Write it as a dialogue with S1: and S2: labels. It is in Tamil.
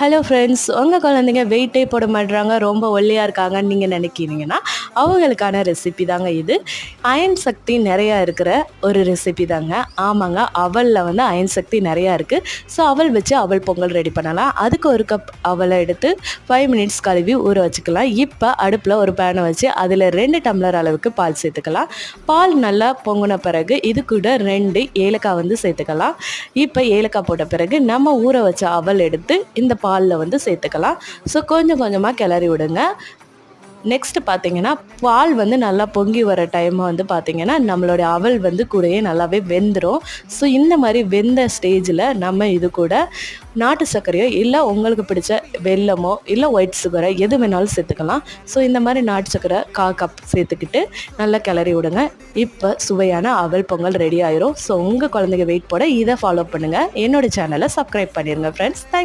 S1: ஹலோ ஃப்ரெண்ட்ஸ், உங்கள் குழந்தைங்க வெயிட்டே போட மாட்றாங்க, ரொம்ப ஒல்லியாக இருக்காங்கன்னு நீங்கள் நினைக்கிறீங்கன்னா அவங்களுக்கான ரெசிபி தாங்க இது. அயன் சக்தி நிறையா இருக்கிற ஒரு ரெசிபி தாங்க. ஆமாங்க, அவலில் வந்து அயன் சக்தி நிறையா இருக்குது. ஸோ அவல் வச்சு அவல் பொங்கல் ரெடி பண்ணலாம். அதுக்கு ஒரு கப் அவலை எடுத்து 5 மினிட்ஸ் கழுவி ஊற வச்சுக்கலாம். இப்போ அடுப்பில் ஒரு பேனை வச்சு அதில் 2 டம்ளர் அளவுக்கு பால் சேர்த்துக்கலாம். பால் நல்லா பொங்கின பிறகு இது கூட 2 ஏலக்காய் வந்து சேர்த்துக்கலாம். இப்போ ஏலக்காய் போட்ட பிறகு நம்ம ஊற வச்ச அவல் எடுத்து இந்த பாலில் வந்து சேர்த்துக்கலாம். ஸோ கொஞ்சம் கொஞ்சமாக கிளறி விடுங்க. நெக்ஸ்ட்டு பார்த்தீங்கன்னா, பால் வந்து நல்லா பொங்கி வர டைம் வந்து பார்த்திங்கன்னா நம்மளுடைய அவல் வந்து கூடயே நல்லாவே வெந்துடும். ஸோ இந்த மாதிரி வெந்த ஸ்டேஜில் நம்ம இது கூட நாட்டு சர்க்கரையோ இல்லை உங்களுக்கு பிடிச்ச வெல்லமோ இல்லை ஒயிட் சுகரோ எது வேணாலும் சேர்த்துக்கலாம். ஸோ இந்த மாதிரி நாட்டு சர்க்கரை 1/4 கப் சேர்த்துக்கிட்டு நல்லா கிளறி விடுங்க. இப்போ சுவையான அவல் பொங்கல் ரெடி ஆயிரும். ஸோ உங்கள் குழந்தைங்க வெயிட் போட இதை ஃபாலோ பண்ணுங்கள். என்னோடய சேனலை சப்ஸ்கிரைப் பண்ணிடுங்க ஃப்ரெண்ட்ஸ். தேங்க்ஸ்.